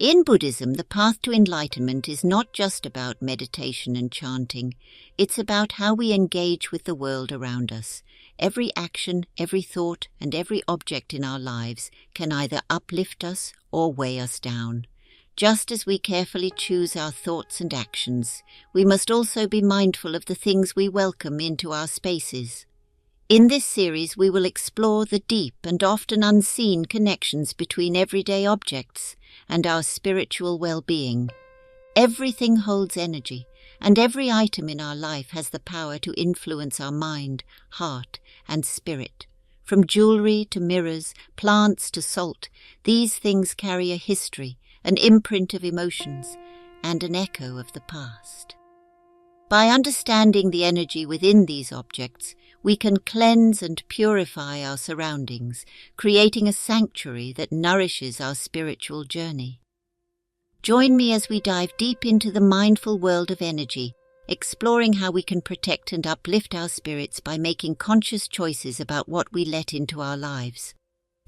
In Buddhism, the path to enlightenment is not just about meditation and chanting. It's about how we engage with the world around us. Every action, every thought, and every object in our lives can either uplift us or weigh us down. Just as we carefully choose our thoughts and actions, we must also be mindful of the things we welcome into our spaces. In this series, we will explore the deep and often unseen connections between everyday objects and our spiritual well-being. Everything holds energy, and every item in our life has the power to influence our mind, heart, and spirit. From jewelry to mirrors, plants to salt, these things carry a history, an imprint of emotions, and an echo of the past. By understanding the energy within these objects, we can cleanse and purify our surroundings, creating a sanctuary that nourishes our spiritual journey. Join me as we dive deep into the mindful world of energy, exploring how we can protect and uplift our spirits by making conscious choices about what we let into our lives.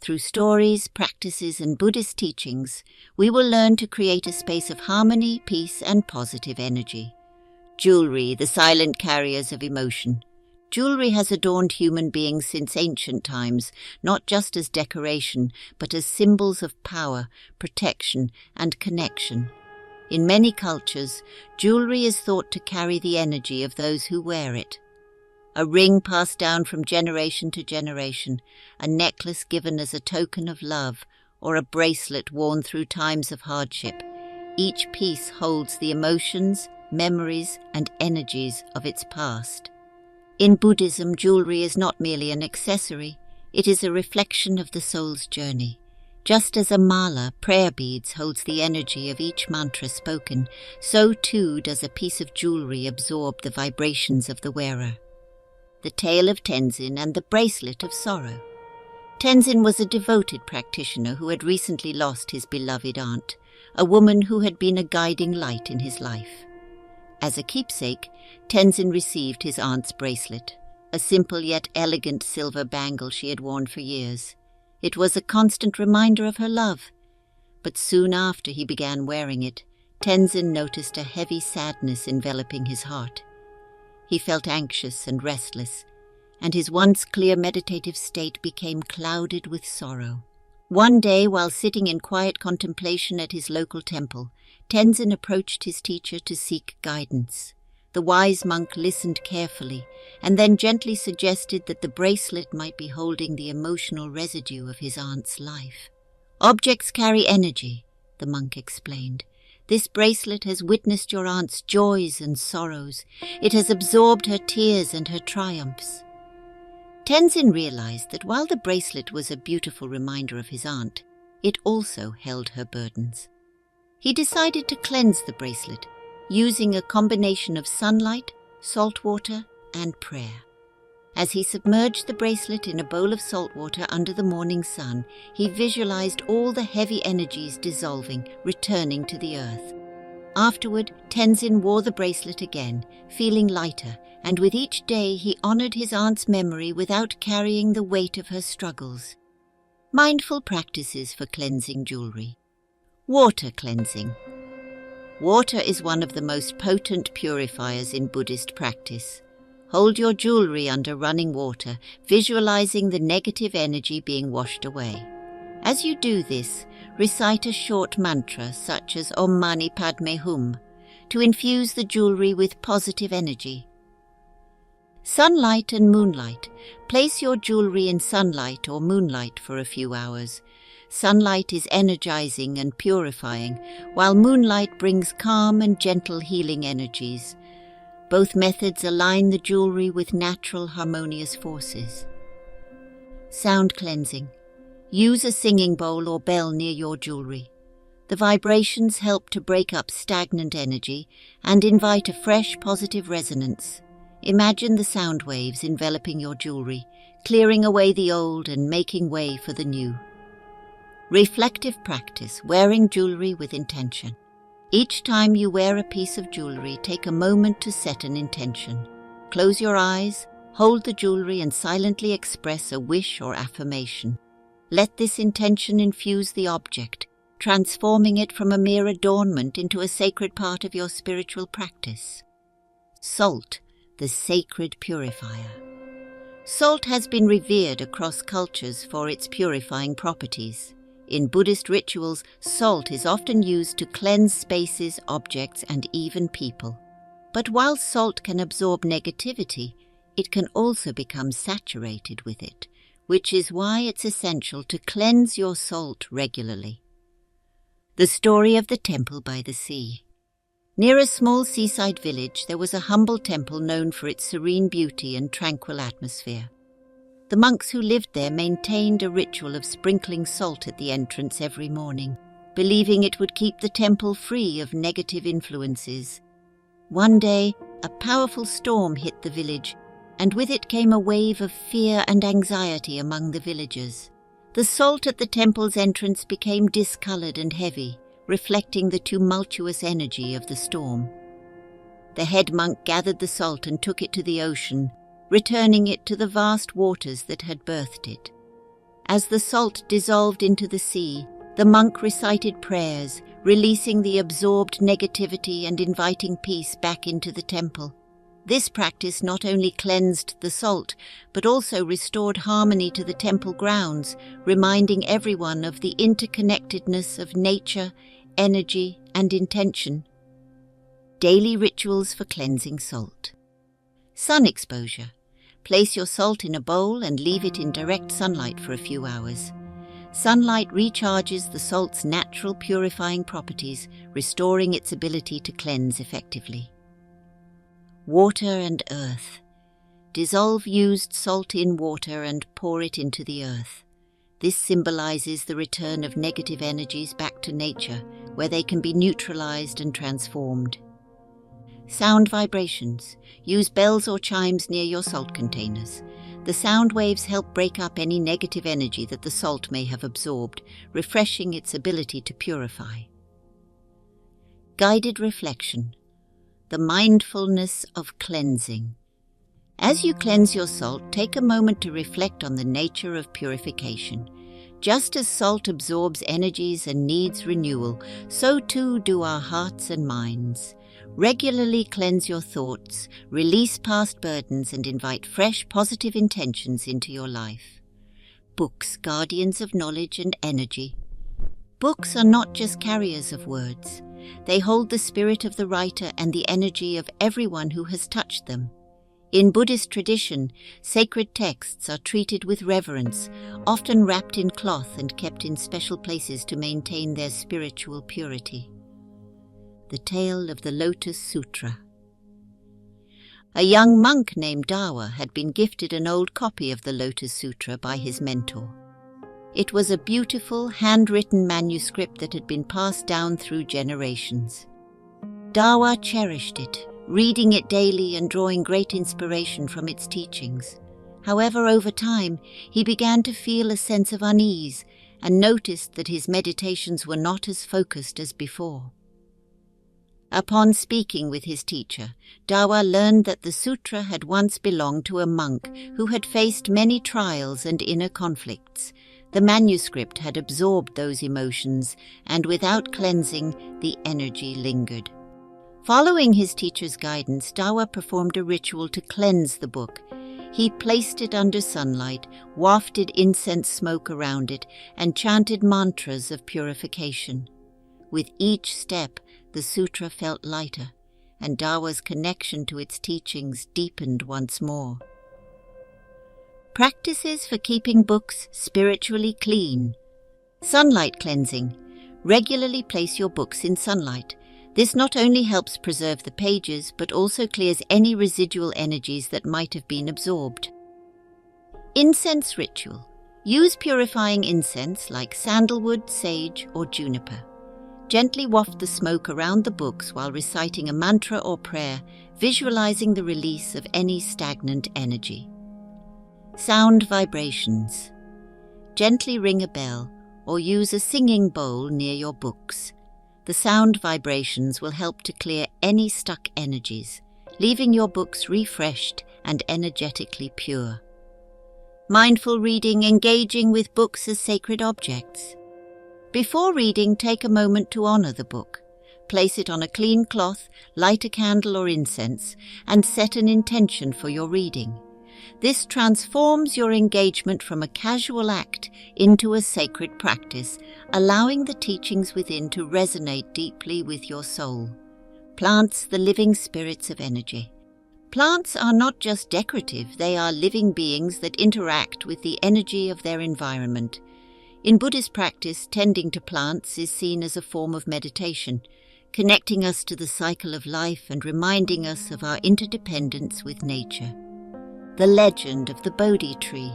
Through stories, practices, and Buddhist teachings, we will learn to create a space of harmony, peace, and positive energy. Jewelry, the silent carriers of emotion. Jewelry has adorned human beings since ancient times, not just as decoration, but as symbols of power, protection, and connection. In many cultures, jewelry is thought to carry the energy of those who wear it. A ring passed down from generation to generation, a necklace given as a token of love, or a bracelet worn through times of hardship. Each piece holds the emotions, memories, and energies of its past. In Buddhism, jewelry is not merely an accessory, it is a reflection of the soul's journey. Just as a mala, prayer beads, holds the energy of each mantra spoken, so too does a piece of jewelry absorb the vibrations of the wearer. The tale of Tenzin and the bracelet of sorrow. Tenzin was a devoted practitioner who had recently lost his beloved aunt, a woman who had been a guiding light in his life. As a keepsake, Tenzin received his aunt's bracelet, a simple yet elegant silver bangle she had worn for years. It was a constant reminder of her love. But soon after he began wearing it, Tenzin noticed a heavy sadness enveloping his heart. He felt anxious and restless, and his once clear meditative state became clouded with sorrow. One day, while sitting in quiet contemplation at his local temple, Tenzin approached his teacher to seek guidance. The wise monk listened carefully, and then gently suggested that the bracelet might be holding the emotional residue of his aunt's life. "Objects carry energy," the monk explained. "This bracelet has witnessed your aunt's joys and sorrows. It has absorbed her tears and her triumphs." Tenzin realized that while the bracelet was a beautiful reminder of his aunt, it also held her burdens. He decided to cleanse the bracelet, using a combination of sunlight, salt water, and prayer. As he submerged the bracelet in a bowl of salt water under the morning sun, he visualized all the heavy energies dissolving, returning to the earth. Afterward, Tenzin wore the bracelet again, feeling lighter, and with each day he honored his aunt's memory without carrying the weight of her struggles. Mindful practices for cleansing jewelry. Water cleansing. Water is one of the most potent purifiers in Buddhist practice. Hold your jewelry under running water, visualizing the negative energy being washed away. As you do this, recite a short mantra such as Om Mani Padme Hum to infuse the jewelry with positive energy. Sunlight and moonlight. Place your jewelry in sunlight or moonlight for a few hours. Sunlight is energizing and purifying, while moonlight brings calm and gentle healing energies. Both methods align the jewelry with natural harmonious forces. Sound cleansing. Use a singing bowl or bell near your jewelry. The vibrations help to break up stagnant energy and invite a fresh, positive resonance. Imagine the sound waves enveloping your jewelry, clearing away the old and making way for the new. Reflective practice, wearing jewelry with intention. Each time you wear a piece of jewelry, take a moment to set an intention. Close your eyes, hold the jewelry and silently express a wish or affirmation. Let this intention infuse the object, transforming it from a mere adornment into a sacred part of your spiritual practice. Salt, the sacred purifier. Salt has been revered across cultures for its purifying properties. In Buddhist rituals, salt is often used to cleanse spaces, objects, and even people. But while salt can absorb negativity, it can also become saturated with it, which is why it's essential to cleanse your salt regularly. The story of the temple by the sea. Near a small seaside village, there was a humble temple known for its serene beauty and tranquil atmosphere. The monks who lived there maintained a ritual of sprinkling salt at the entrance every morning, believing it would keep the temple free of negative influences. One day, a powerful storm hit the village, and with it came a wave of fear and anxiety among the villagers. The salt at the temple's entrance became discolored and heavy, reflecting the tumultuous energy of the storm. The head monk gathered the salt and took it to the ocean, returning it to the vast waters that had birthed it. As the salt dissolved into the sea, the monk recited prayers, releasing the absorbed negativity and inviting peace back into the temple. This practice not only cleansed the salt, but also restored harmony to the temple grounds, reminding everyone of the interconnectedness of nature, energy, and intention. Daily rituals for cleansing salt. Sun exposure. Place your salt in a bowl and leave it in direct sunlight for a few hours. Sunlight recharges the salt's natural purifying properties, restoring its ability to cleanse effectively. Water and earth. Dissolve used salt in water and pour it into the earth. This symbolizes the return of negative energies back to nature, where they can be neutralized and transformed. Sound vibrations. Use bells or chimes near your salt containers. The sound waves help break up any negative energy that the salt may have absorbed, refreshing its ability to purify. Guided reflection. The mindfulness of cleansing. As you cleanse your salt, take a moment to reflect on the nature of purification. Just as salt absorbs energies and needs renewal, so too do our hearts and minds. Regularly cleanse your thoughts, release past burdens, and invite fresh, positive intentions into your life. Books, guardians of knowledge and energy. Books are not just carriers of words. They hold the spirit of the writer and the energy of everyone who has touched them. In Buddhist tradition, sacred texts are treated with reverence, often wrapped in cloth and kept in special places to maintain their spiritual purity. The Tale of the Lotus Sutra. A young monk named Dawa had been gifted an old copy of the Lotus Sutra by his mentor. It was a beautiful, handwritten manuscript that had been passed down through generations. Dawa cherished it, reading it daily and drawing great inspiration from its teachings. However, over time, he began to feel a sense of unease and noticed that his meditations were not as focused as before. Upon speaking with his teacher, Dawa learned that the sutra had once belonged to a monk who had faced many trials and inner conflicts. The manuscript had absorbed those emotions, and without cleansing, the energy lingered. Following his teacher's guidance, Dawa performed a ritual to cleanse the book. He placed it under sunlight, wafted incense smoke around it, and chanted mantras of purification. With each step, the sutra felt lighter, and Dawa's connection to its teachings deepened once more. Practices for keeping books spiritually clean. Sunlight cleansing. Regularly place your books in sunlight. This not only helps preserve the pages, but also clears any residual energies that might have been absorbed. Incense ritual. Use purifying incense like sandalwood, sage, or juniper. Gently waft the smoke around the books while reciting a mantra or prayer, visualizing the release of any stagnant energy. Sound vibrations. Gently ring a bell or use a singing bowl near your books. The sound vibrations will help to clear any stuck energies, leaving your books refreshed and energetically pure. Mindful reading, engaging with books as sacred objects. Before reading, take a moment to honor the book. Place it on a clean cloth, light a candle or incense, and set an intention for your reading. This transforms your engagement from a casual act into a sacred practice, allowing the teachings within to resonate deeply with your soul. Plants, the living spirits of energy. Plants are not just decorative, they are living beings that interact with the energy of their environment. In Buddhist practice, tending to plants is seen as a form of meditation, connecting us to the cycle of life and reminding us of our interdependence with nature. The legend of the Bodhi tree.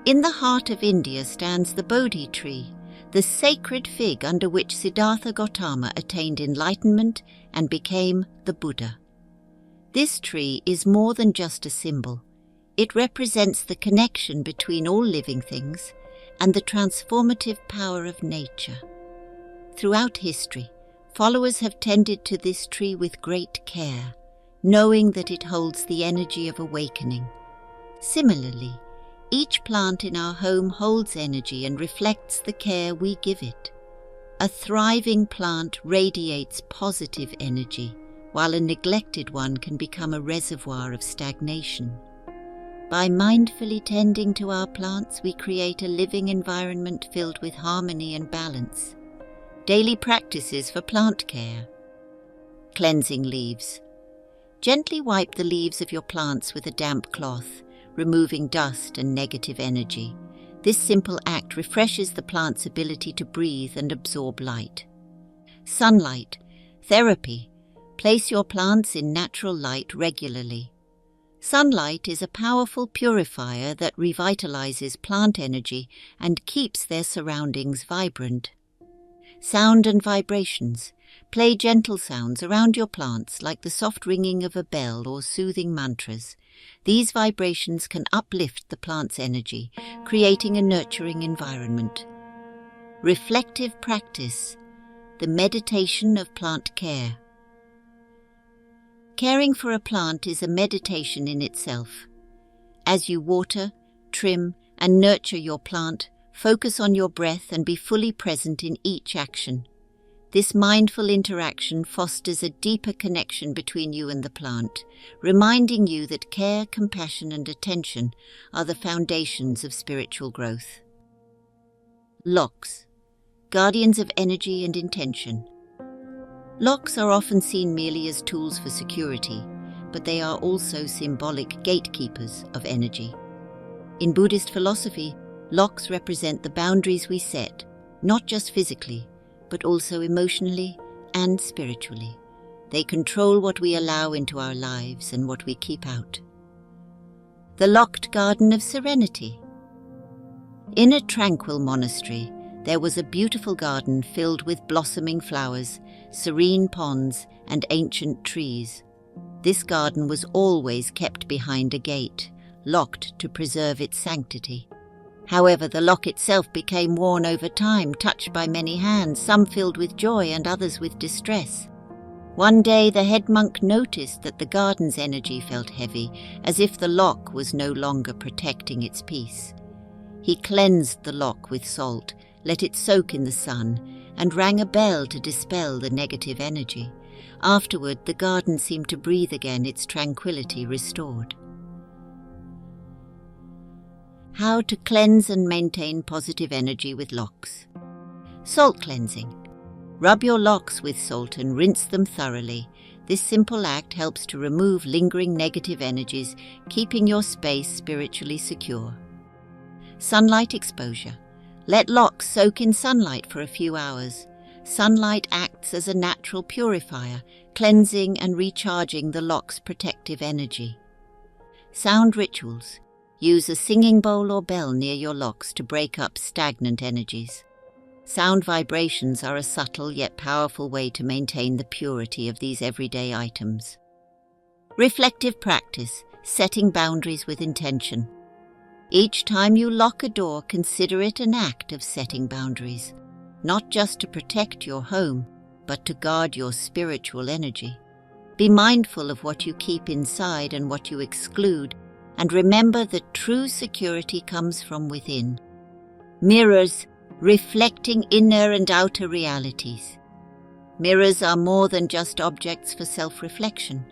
In the heart of India stands the Bodhi tree, the sacred fig under which Siddhartha Gautama attained enlightenment and became the Buddha. This tree is more than just a symbol. It represents the connection between all living things and the transformative power of nature. Throughout history, followers have tended to this tree with great care, knowing that it holds the energy of awakening. Similarly, each plant in our home holds energy and reflects the care we give it. A thriving plant radiates positive energy, while a neglected one can become a reservoir of stagnation. By mindfully tending to our plants, we create a living environment filled with harmony and balance. Daily practices for plant care. Cleansing leaves. Gently wipe the leaves of your plants with a damp cloth, removing dust and negative energy. This simple act refreshes the plant's ability to breathe and absorb light. Sunlight. Therapy. Place your plants in natural light regularly. Sunlight is a powerful purifier that revitalizes plant energy and keeps their surroundings vibrant. Sound and vibrations. Play gentle sounds around your plants like the soft ringing of a bell or soothing mantras. These vibrations can uplift the plant's energy, creating a nurturing environment. Reflective practice. The meditation of plant care. Caring for a plant is a meditation in itself. As you water, trim, and nurture your plant, focus on your breath and be fully present in each action. This mindful interaction fosters a deeper connection between you and the plant, reminding you that care, compassion, and attention are the foundations of spiritual growth. Locks, guardians of energy and intention. Locks are often seen merely as tools for security, but they are also symbolic gatekeepers of energy. In Buddhist philosophy, locks represent the boundaries we set, not just physically, but also emotionally and spiritually. They control what we allow into our lives and what we keep out. The locked garden of serenity. In a tranquil monastery, there was a beautiful garden filled with blossoming flowers, serene ponds, and ancient trees. This garden was always kept behind a gate, locked to preserve its sanctity. However, the lock itself became worn over time, touched by many hands, some filled with joy and others with distress. One day the head monk noticed that the garden's energy felt heavy, as if the lock was no longer protecting its peace. He cleansed the lock with salt, let it soak in the sun, and rang a bell to dispel the negative energy. Afterward, the garden seemed to breathe again, its tranquility restored. How to cleanse and maintain positive energy with locks. Salt cleansing. Rub your locks with salt and rinse them thoroughly. This simple act helps to remove lingering negative energies, keeping your space spiritually secure. Sunlight exposure. Let locks soak in sunlight for a few hours. Sunlight acts as a natural purifier, cleansing and recharging the lock's protective energy. Sound rituals. Use a singing bowl or bell near your locks to break up stagnant energies. Sound vibrations are a subtle yet powerful way to maintain the purity of these everyday items. Reflective practice, setting boundaries with intention. Each time you lock a door, consider it an act of setting boundaries, not just to protect your home, but to guard your spiritual energy. Be mindful of what you keep inside and what you exclude, and remember that true security comes from within. Mirrors, reflecting inner and outer realities. Mirrors are more than just objects for self-reflection.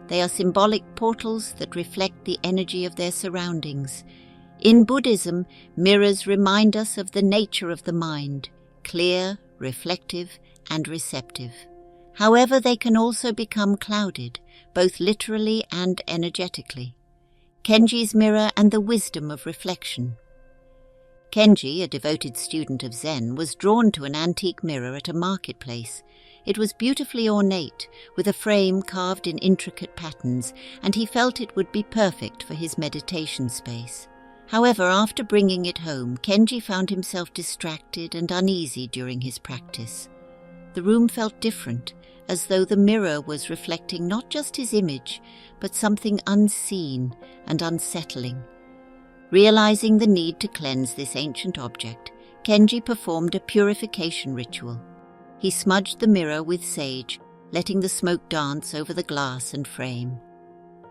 They are symbolic portals that reflect the energy of their surroundings. In Buddhism, mirrors remind us of the nature of the mind, clear, reflective, and receptive. However, they can also become clouded, both literally and energetically. Kenji's mirror and the wisdom of reflection. Kenji, a devoted student of Zen, was drawn to an antique mirror at a marketplace. It was beautifully ornate, with a frame carved in intricate patterns, and he felt it would be perfect for his meditation space. However, after bringing it home, Kenji found himself distracted and uneasy during his practice. The room felt different, as though the mirror was reflecting not just his image, but something unseen and unsettling. Realizing the need to cleanse this ancient object, Kenji performed a purification ritual. He smudged the mirror with sage, letting the smoke dance over the glass and frame.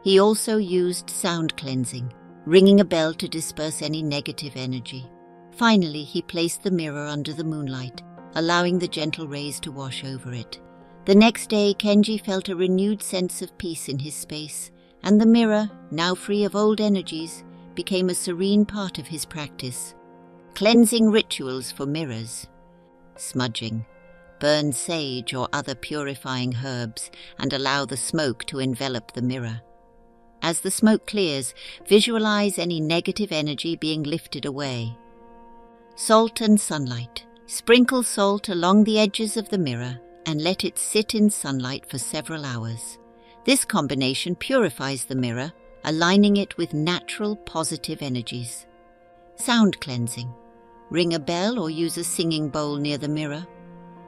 He also used sound cleansing, ringing a bell to disperse any negative energy. Finally, he placed the mirror under the moonlight, allowing the gentle rays to wash over it. The next day, Kenji felt a renewed sense of peace in his space, and the mirror, now free of old energies, became a serene part of his practice. Cleansing rituals for mirrors. Smudging. Burn sage or other purifying herbs and allow the smoke to envelop the mirror. As the smoke clears, visualize any negative energy being lifted away. Salt and sunlight. Sprinkle salt along the edges of the mirror and let it sit in sunlight for several hours. This combination purifies the mirror, aligning it with natural positive energies. Sound cleansing. Ring a bell or use a singing bowl near the mirror.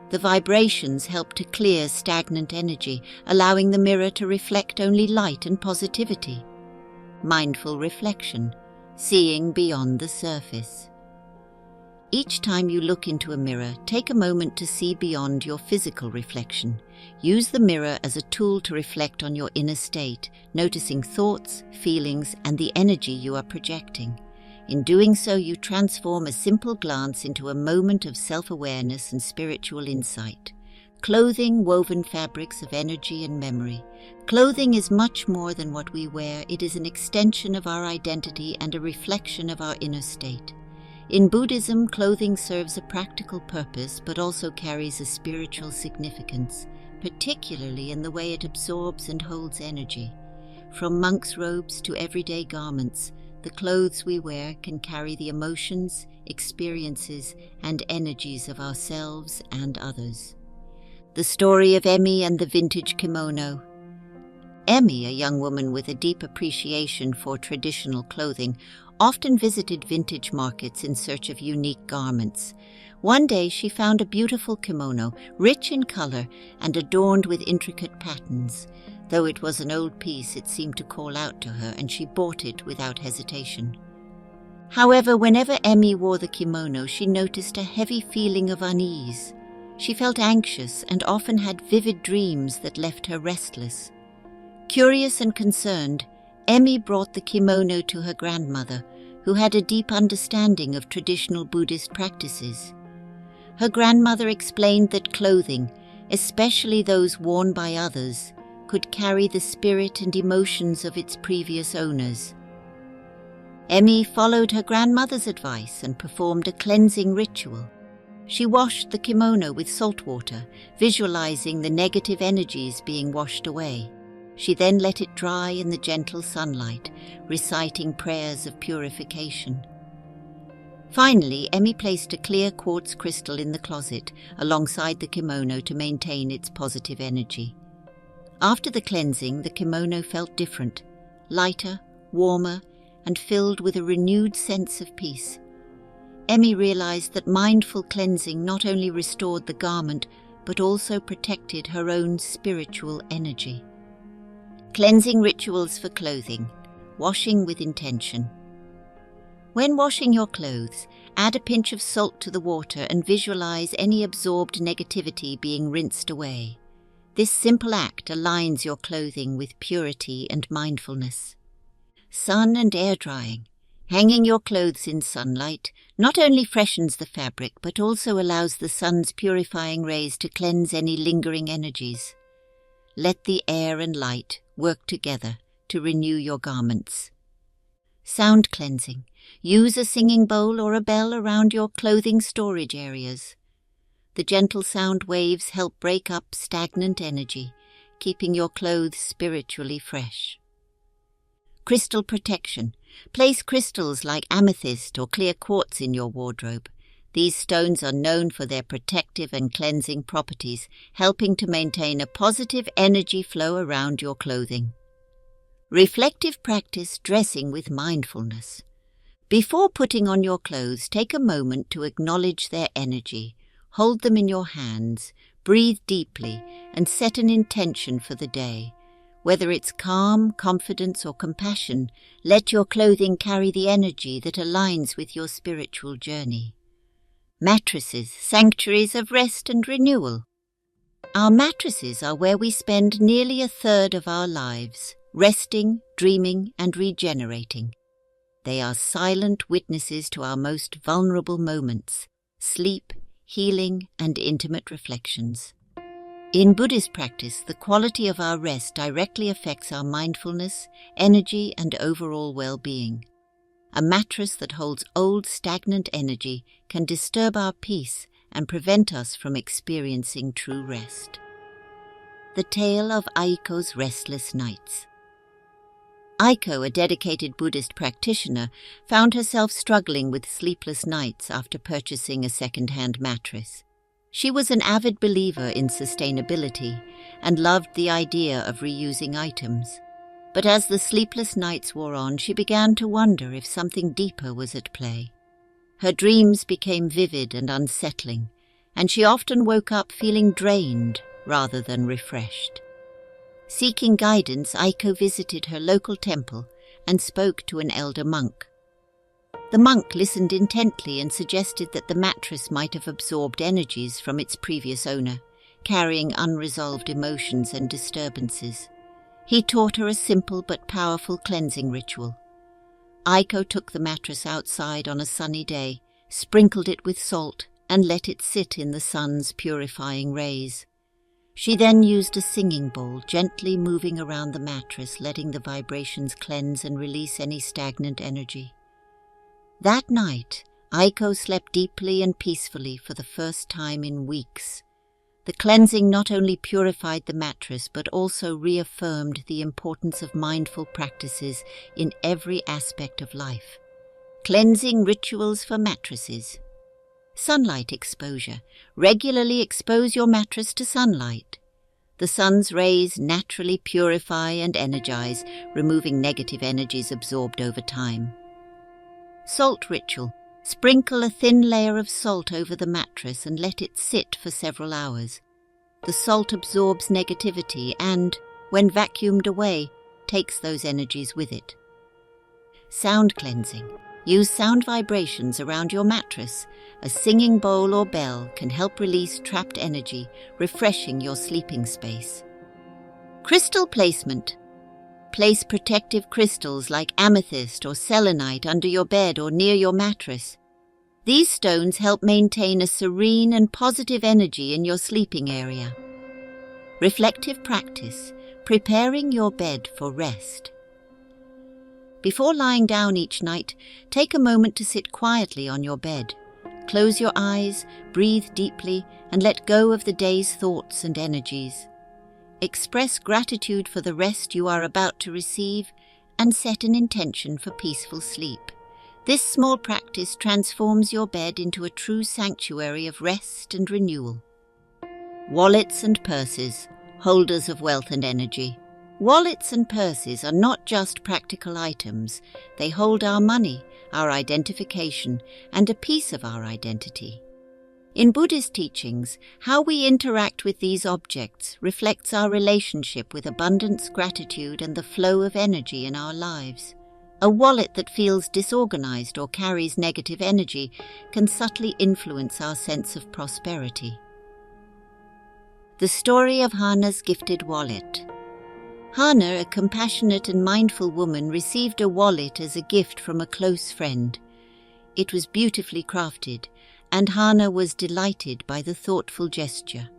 The vibrations help to clear stagnant energy, allowing the mirror to reflect only light and positivity. Mindful reflection. Seeing beyond the surface. Each time you look into a mirror, take a moment to see beyond your physical reflection. Use the mirror as a tool to reflect on your inner state, noticing thoughts, feelings, and the energy you are projecting. In doing so, you transform a simple glance into a moment of self-awareness and spiritual insight. Clothing, woven fabrics of energy and memory. Clothing is much more than what we wear. It is an extension of our identity and a reflection of our inner state. In Buddhism, clothing serves a practical purpose but also carries a spiritual significance, particularly in the way it absorbs and holds energy. From monks' robes to everyday garments, the clothes we wear can carry the emotions, experiences, and energies of ourselves and others. The story of Emi and the vintage kimono. Emi, a young woman with a deep appreciation for traditional clothing, often visited vintage markets in search of unique garments. One day she found a beautiful kimono, rich in color and adorned with intricate patterns. Though it was an old piece, it seemed to call out to her, and she bought it without hesitation. However, whenever Emi wore the kimono, she noticed a heavy feeling of unease. She felt anxious and often had vivid dreams that left her restless. Curious and concerned, Emi brought the kimono to her grandmother, who had a deep understanding of traditional Buddhist practices. Her grandmother explained that clothing, especially those worn by others, could carry the spirit and emotions of its previous owners. Emi followed her grandmother's advice and performed a cleansing ritual. She washed the kimono with salt water, visualizing the negative energies being washed away. She then let it dry in the gentle sunlight, reciting prayers of purification. Finally, Emi placed a clear quartz crystal in the closet alongside the kimono to maintain its positive energy. After the cleansing, the kimono felt different, lighter, warmer, and filled with a renewed sense of peace. Emi realized that mindful cleansing not only restored the garment, but also protected her own spiritual energy. Cleansing rituals for clothing. Washing with intention. When washing your clothes, add a pinch of salt to the water and visualize any absorbed negativity being rinsed away. This simple act aligns your clothing with purity and mindfulness. Sun and air drying. Hanging your clothes in sunlight not only freshens the fabric but also allows the sun's purifying rays to cleanse any lingering energies. Let the air and light work together to renew your garments. Sound cleansing. Use a singing bowl or a bell around your clothing storage areas. The gentle sound waves help break up stagnant energy, keeping your clothes spiritually fresh. Crystal protection. Place crystals like amethyst or clear quartz in your wardrobe. These stones are known for their protective and cleansing properties, helping to maintain a positive energy flow around your clothing. Reflective practice, dressing with mindfulness. Before putting on your clothes, take a moment to acknowledge their energy. Hold them in your hands, breathe deeply, and set an intention for the day. Whether it's calm, confidence, or compassion, let your clothing carry the energy that aligns with your spiritual journey. Mattresses, sanctuaries of rest and renewal. Our mattresses are where we spend nearly a third of our lives, resting, dreaming, and regenerating. They are silent witnesses to our most vulnerable moments, sleep, healing, and intimate reflections. In Buddhist practice, the quality of our rest directly affects our mindfulness, energy, and overall well-being. A mattress that holds old, stagnant energy can disturb our peace and prevent us from experiencing true rest. The tale of Aiko's restless nights. Aiko, a dedicated Buddhist practitioner, found herself struggling with sleepless nights after purchasing a second-hand mattress. She was an avid believer in sustainability and loved the idea of reusing items. But as the sleepless nights wore on, she began to wonder if something deeper was at play. Her dreams became vivid and unsettling, and she often woke up feeling drained rather than refreshed. Seeking guidance, Aiko visited her local temple and spoke to an elder monk. The monk listened intently and suggested that the mattress might have absorbed energies from its previous owner, carrying unresolved emotions and disturbances. He taught her a simple but powerful cleansing ritual. Aiko took the mattress outside on a sunny day, sprinkled it with salt, and let it sit in the sun's purifying rays. She then used a singing bowl, gently moving around the mattress, letting the vibrations cleanse and release any stagnant energy. That night, Aiko slept deeply and peacefully for the first time in weeks. The cleansing not only purified the mattress but also reaffirmed the importance of mindful practices in every aspect of life. Cleansing rituals for mattresses. Sunlight exposure. Regularly expose your mattress to sunlight. The sun's rays naturally purify and energize, removing negative energies absorbed over time. Salt ritual. Sprinkle a thin layer of salt over the mattress and let it sit for several hours. The salt absorbs negativity and, when vacuumed away, takes those energies with it. Sound cleansing. Use sound vibrations around your mattress. A singing bowl or bell can help release trapped energy, refreshing your sleeping space. Crystal placement. Place protective crystals like amethyst or selenite under your bed or near your mattress. These stones help maintain a serene and positive energy in your sleeping area. Reflective practice, preparing your bed for rest. Before lying down each night, take a moment to sit quietly on your bed. Close your eyes, breathe deeply, and let go of the day's thoughts and energies. Express gratitude for the rest you are about to receive and set an intention for peaceful sleep. This small practice transforms your bed into a true sanctuary of rest and renewal. Wallets and purses, holders of wealth and energy. Wallets and purses are not just practical items. They hold our money, our identification, and a piece of our identity. In Buddhist teachings, how we interact with these objects reflects our relationship with abundance, gratitude, and the flow of energy in our lives. A wallet that feels disorganized or carries negative energy can subtly influence our sense of prosperity. The story of Hana's gifted wallet. Hana, a compassionate and mindful woman, received a wallet as a gift from a close friend. It was beautifully crafted, and Hana was delighted by the thoughtful gesture.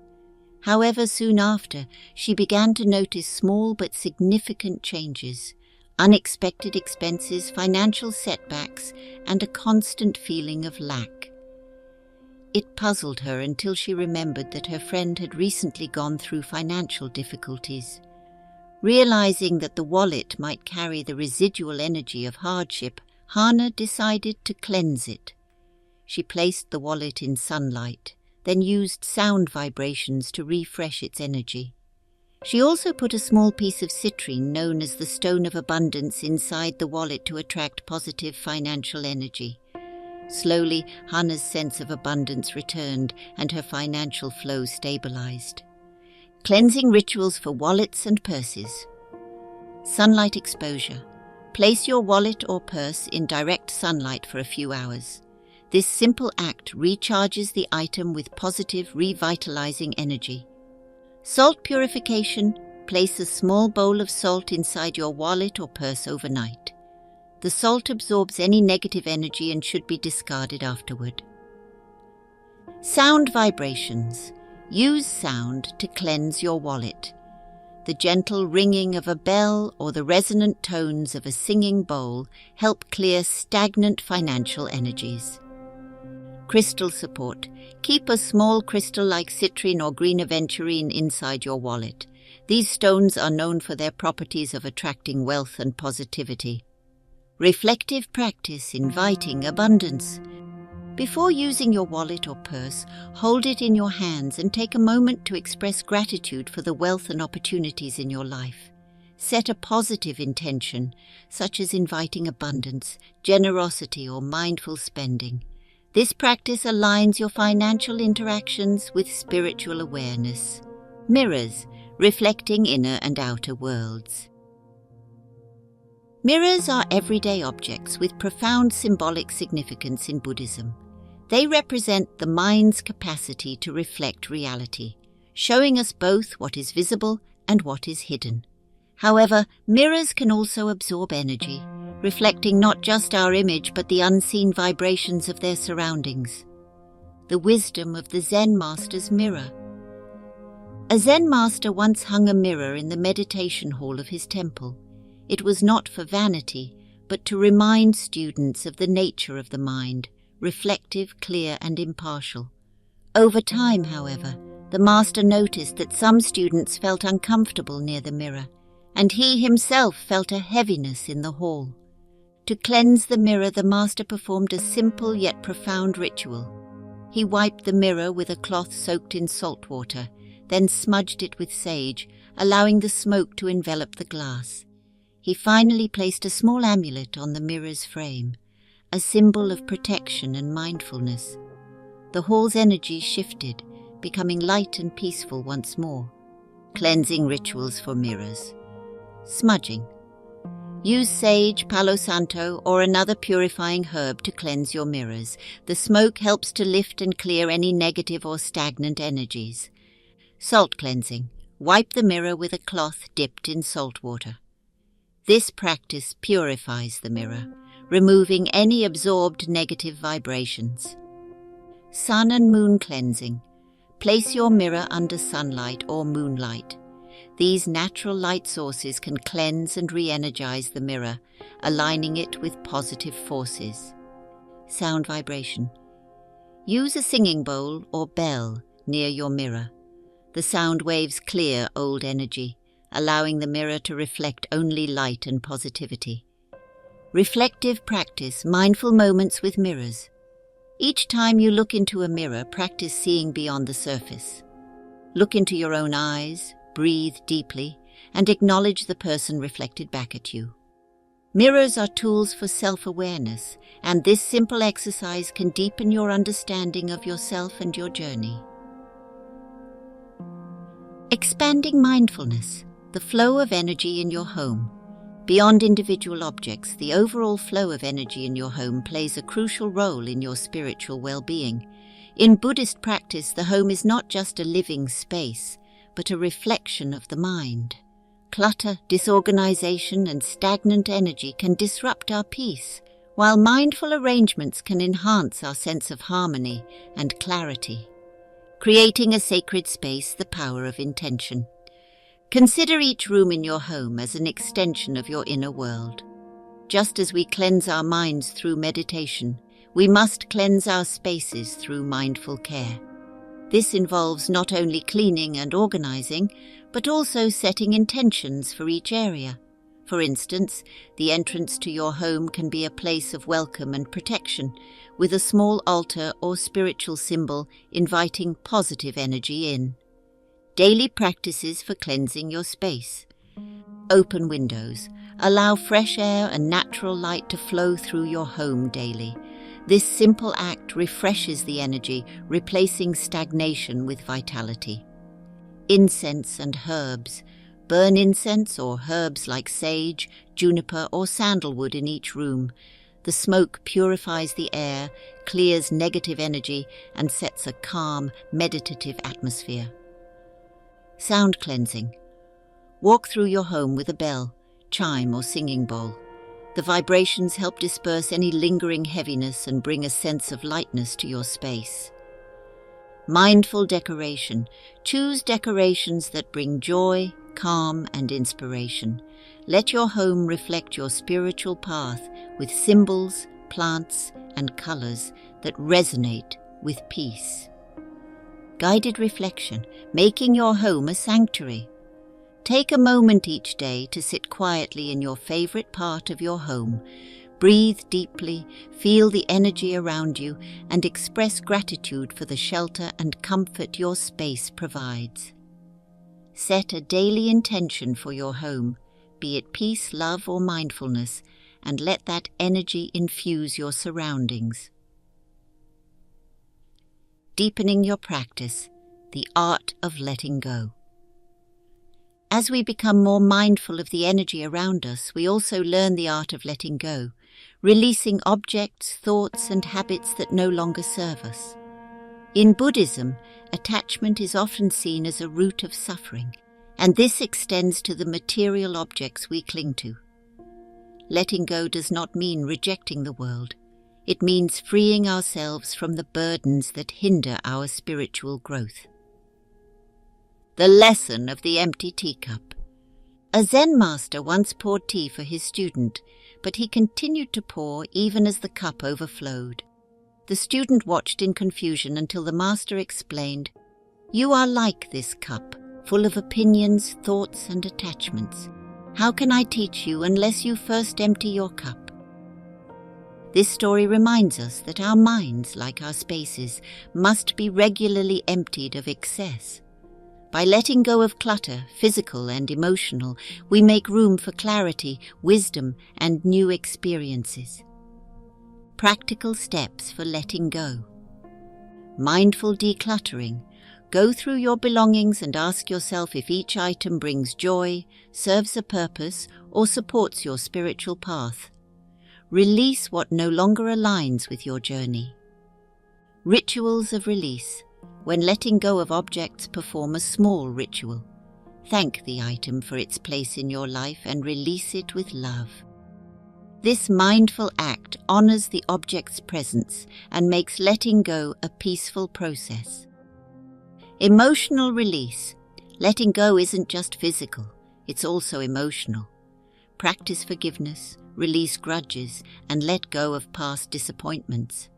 However, soon after, she began to notice small but significant changes, unexpected expenses, financial setbacks, and a constant feeling of lack. It puzzled her until she remembered that her friend had recently gone through financial difficulties. Realizing that the wallet might carry the residual energy of hardship, Hana decided to cleanse it. She placed the wallet in sunlight, then used sound vibrations to refresh its energy. She also put a small piece of citrine known as the Stone of Abundance inside the wallet to attract positive financial energy. Slowly, Hana's sense of abundance returned and her financial flow stabilized. Cleansing rituals for wallets and purses. Sunlight exposure. Place your wallet or purse in direct sunlight for a few hours. This simple act recharges the item with positive, revitalizing energy. Salt purification. Place a small bowl of salt inside your wallet or purse overnight. The salt absorbs any negative energy and should be discarded afterward. Sound vibrations. Use sound to cleanse your wallet. The gentle ringing of a bell or the resonant tones of a singing bowl help clear stagnant financial energies. Crystal support. Keep a small crystal like citrine or green aventurine inside your wallet. These stones are known for their properties of attracting wealth and positivity. Reflective practice inviting abundance. Before using your wallet or purse, hold it in your hands and take a moment to express gratitude for the wealth and opportunities in your life. Set a positive intention, such as inviting abundance, generosity, or mindful spending. This practice aligns your financial interactions with spiritual awareness. Mirrors, reflecting inner and outer worlds. Mirrors are everyday objects with profound symbolic significance in Buddhism. They represent the mind's capacity to reflect reality, showing us both what is visible and what is hidden. However, mirrors can also absorb energy, reflecting not just our image but the unseen vibrations of their surroundings. The wisdom of the Zen master's mirror. A Zen master once hung a mirror in the meditation hall of his temple. It was not for vanity, but to remind students of the nature of the mind, reflective, clear, and impartial. Over time, however, the master noticed that some students felt uncomfortable near the mirror, and he himself felt a heaviness in the hall. To cleanse the mirror, the master performed a simple yet profound ritual. He wiped the mirror with a cloth soaked in salt water, then smudged it with sage, allowing the smoke to envelop the glass. He finally placed a small amulet on the mirror's frame, a symbol of protection and mindfulness. The hall's energy shifted, becoming light and peaceful once more. Cleansing rituals for mirrors. Smudging. Use sage, palo santo, or another purifying herb to cleanse your mirrors. The smoke helps to lift and clear any negative or stagnant energies. Salt cleansing. Wipe the mirror with a cloth dipped in salt water. This practice purifies the mirror, removing any absorbed negative vibrations. Sun and moon cleansing. Place your mirror under sunlight or moonlight. These natural light sources can cleanse and re-energize the mirror, aligning it with positive forces. Sound vibration. Use a singing bowl or bell near your mirror. The sound waves clear old energy, allowing the mirror to reflect only light and positivity. Reflective practice, mindful moments with mirrors. Each time you look into a mirror, practice seeing beyond the surface. Look into your own eyes, breathe deeply, and acknowledge the person reflected back at you. Mirrors are tools for self-awareness, and this simple exercise can deepen your understanding of yourself and your journey. Expanding mindfulness. The flow of energy in your home. Beyond individual objects, the overall flow of energy in your home plays a crucial role in your spiritual well-being. In Buddhist practice, the home is not just a living space, but a reflection of the mind. Clutter, disorganization, and stagnant energy can disrupt our peace, while mindful arrangements can enhance our sense of harmony and clarity. Creating a sacred space, the power of intention. Consider each room in your home as an extension of your inner world. Just as we cleanse our minds through meditation, we must cleanse our spaces through mindful care. This involves not only cleaning and organizing, but also setting intentions for each area. For instance, the entrance to your home can be a place of welcome and protection, with a small altar or spiritual symbol inviting positive energy in. Daily practices for cleansing your space. Open windows. Allow fresh air and natural light to flow through your home daily. This simple act refreshes the energy, replacing stagnation with vitality. Incense and herbs. Burn incense or herbs like sage, juniper, or sandalwood in each room. The smoke purifies the air, clears negative energy, and sets a calm, meditative atmosphere. Sound cleansing. Walk through your home with a bell, chime, or singing bowl. The vibrations help disperse any lingering heaviness and bring a sense of lightness to your space. Mindful decoration. Choose decorations that bring joy, calm, and inspiration. Let your home reflect your spiritual path with symbols, plants, and colors that resonate with peace. Guided reflection, making your home a sanctuary. Take a moment each day to sit quietly in your favorite part of your home. Breathe deeply, feel the energy around you, and express gratitude for the shelter and comfort your space provides. Set a daily intention for your home, be it peace, love, or mindfulness, and let that energy infuse your surroundings. Deepening your practice, the art of letting go. As we become more mindful of the energy around us, we also learn the art of letting go, releasing objects, thoughts, and habits that no longer serve us. In Buddhism, attachment is often seen as a root of suffering, and this extends to the material objects we cling to. Letting go does not mean rejecting the world. It means freeing ourselves from the burdens that hinder our spiritual growth. The lesson of the empty teacup. A Zen master once poured tea for his student, but he continued to pour even as the cup overflowed. The student watched in confusion until the master explained, "You are like this cup, full of opinions, thoughts, and attachments. How can I teach you unless you first empty your cup?" This story reminds us that our minds, like our spaces, must be regularly emptied of excess. By letting go of clutter, physical and emotional, we make room for clarity, wisdom, and new experiences. Practical steps for letting go. Mindful decluttering. Go through your belongings and ask yourself if each item brings joy, serves a purpose, or supports your spiritual path. Release what no longer aligns with your journey. Rituals of release. When letting go of objects, perform a small ritual. Thank the item for its place in your life and release it with love. This mindful act honors the object's presence and makes letting go a peaceful process. Emotional release. Letting go isn't just physical, it's also emotional. Practice forgiveness, release grudges, and let go of past disappointments.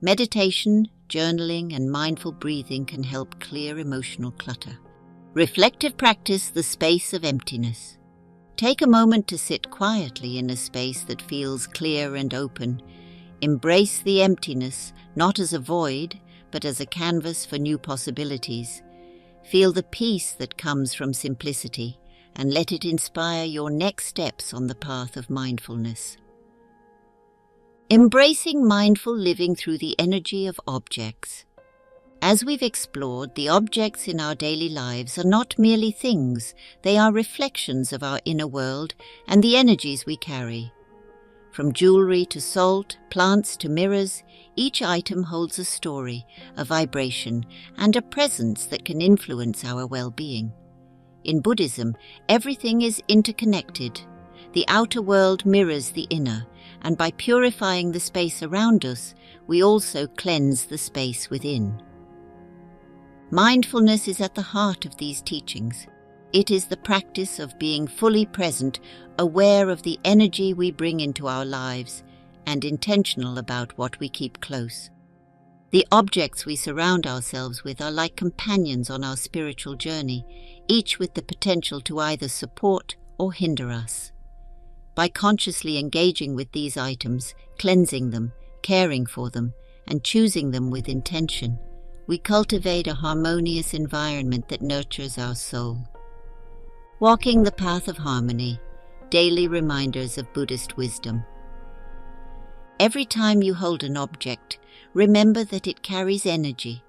Meditation, journaling, and mindful breathing can help clear emotional clutter. Reflective practice, the space of emptiness. Take a moment to sit quietly in a space that feels clear and open. Embrace the emptiness, not as a void, but as a canvas for new possibilities. Feel the peace that comes from simplicity, and let it inspire your next steps on the path of mindfulness. Embracing mindful living through the energy of objects. As we've explored, the objects in our daily lives are not merely things, they are reflections of our inner world and the energies we carry. From jewelry to salt, plants to mirrors, each item holds a story, a vibration, and a presence that can influence our well-being. In Buddhism, everything is interconnected. The outer world mirrors the inner, and by purifying the space around us, we also cleanse the space within. Mindfulness is at the heart of these teachings. It is the practice of being fully present, aware of the energy we bring into our lives, and intentional about what we keep close. The objects we surround ourselves with are like companions on our spiritual journey, each with the potential to either support or hinder us. By consciously engaging with these items, cleansing them, caring for them, and choosing them with intention, we cultivate a harmonious environment that nurtures our soul. Walking the path of harmony, daily reminders of Buddhist wisdom. Every time you hold an object, remember that it carries energy.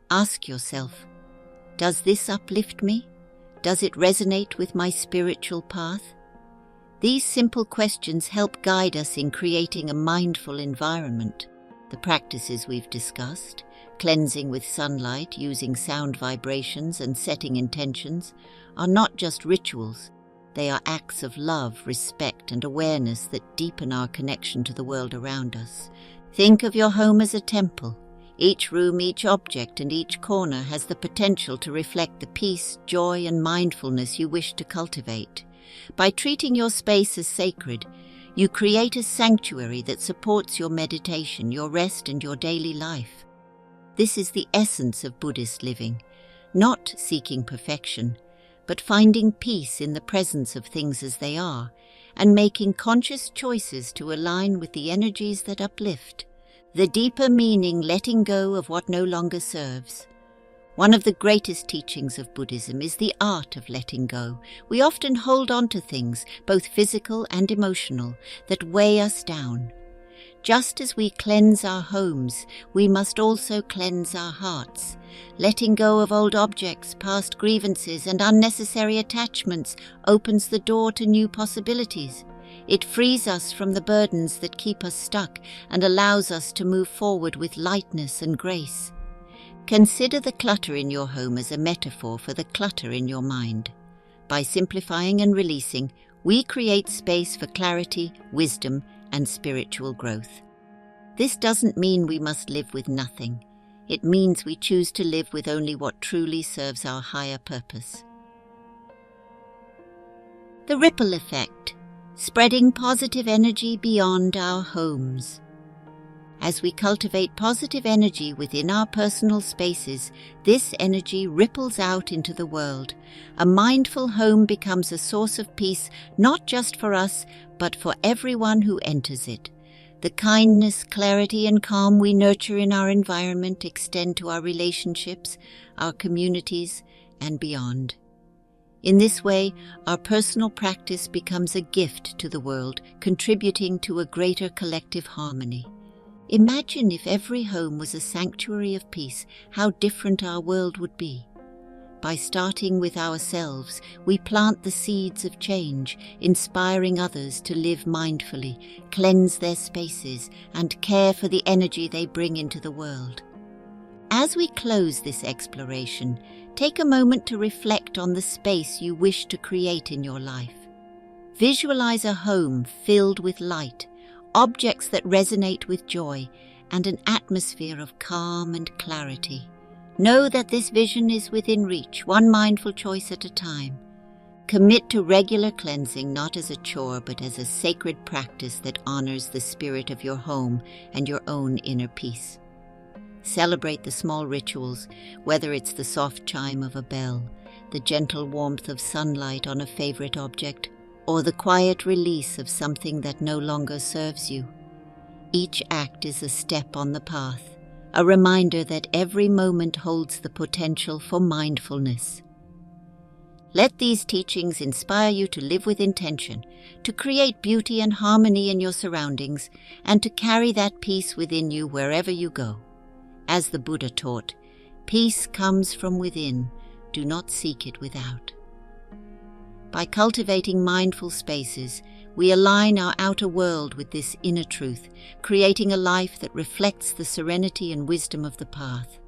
Ask yourself, does this uplift me? Does it resonate with my spiritual path? These simple questions help guide us in creating a mindful environment. The practices we've discussed, cleansing with sunlight, using sound vibrations and setting intentions, are not just rituals. They are acts of love, respect, and awareness that deepen our connection to the world around us. Think of your home as a temple. Each room, each object, and each corner has the potential to reflect the peace, joy, and mindfulness you wish to cultivate. By treating your space as sacred, you create a sanctuary that supports your meditation, your rest, and your daily life. This is the essence of Buddhist living, not seeking perfection, but finding peace in the presence of things as they are, and making conscious choices to align with the energies that uplift. The deeper meaning, letting go of what no longer serves. One of the greatest teachings of Buddhism is the art of letting go. We often hold on to things, both physical and emotional, that weigh us down. Just as we cleanse our homes, we must also cleanse our hearts. Letting go of old objects, past grievances, and unnecessary attachments opens the door to new possibilities. It frees us from the burdens that keep us stuck and allows us to move forward with lightness and grace. Consider the clutter in your home as a metaphor for the clutter in your mind. By simplifying and releasing, we create space for clarity, wisdom, and spiritual growth. This doesn't mean we must live with nothing. It means we choose to live with only what truly serves our higher purpose. The ripple effect, spreading positive energy beyond our homes. As we cultivate positive energy within our personal spaces, this energy ripples out into the world. A mindful home becomes a source of peace, not just for us, but for everyone who enters it. The kindness, clarity, and calm we nurture in our environment extend to our relationships, our communities, and beyond. In this way, our personal practice becomes a gift to the world, contributing to a greater collective harmony. Imagine if every home was a sanctuary of peace, how different our world would be. By starting with ourselves, we plant the seeds of change, inspiring others to live mindfully, cleanse their spaces, and care for the energy they bring into the world. As we close this exploration, take a moment to reflect on the space you wish to create in your life. Visualize a home filled with light, objects that resonate with joy, and an atmosphere of calm and clarity. Know that this vision is within reach, one mindful choice at a time. Commit to regular cleansing, not as a chore, but as a sacred practice that honors the spirit of your home and your own inner peace. Celebrate the small rituals, whether it's the soft chime of a bell, the gentle warmth of sunlight on a favorite object, or the quiet release of something that no longer serves you. Each act is a step on the path, a reminder that every moment holds the potential for mindfulness. Let these teachings inspire you to live with intention, to create beauty and harmony in your surroundings, and to carry that peace within you wherever you go. As the Buddha taught, peace comes from within, do not seek it without. By cultivating mindful spaces, we align our outer world with this inner truth, creating a life that reflects the serenity and wisdom of the path.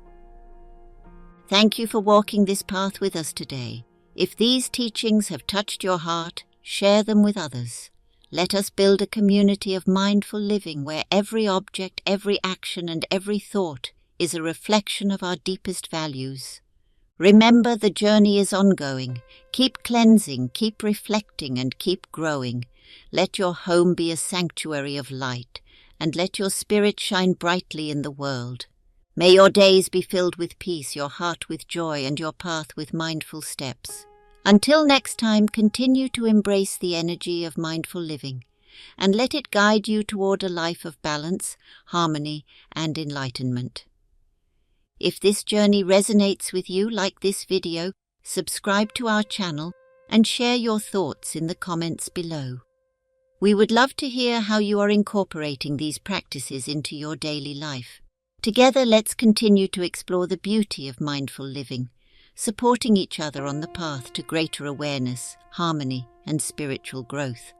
Thank you for walking this path with us today. If these teachings have touched your heart, share them with others. Let us build a community of mindful living where every object, every action, and every thought is a reflection of our deepest values. Remember, the journey is ongoing. Keep cleansing, keep reflecting, and keep growing. Let your home be a sanctuary of light, and let your spirit shine brightly in the world. May your days be filled with peace, your heart with joy, and your path with mindful steps. Until next time, continue to embrace the energy of mindful living, and let it guide you toward a life of balance, harmony, and enlightenment. If this journey resonates with you, like this video, subscribe to our channel, and share your thoughts in the comments below. We would love to hear how you are incorporating these practices into your daily life. Together, let's continue to explore the beauty of mindful living, supporting each other on the path to greater awareness, harmony, and spiritual growth.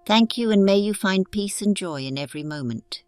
Thank you, and may you find peace and joy in every moment.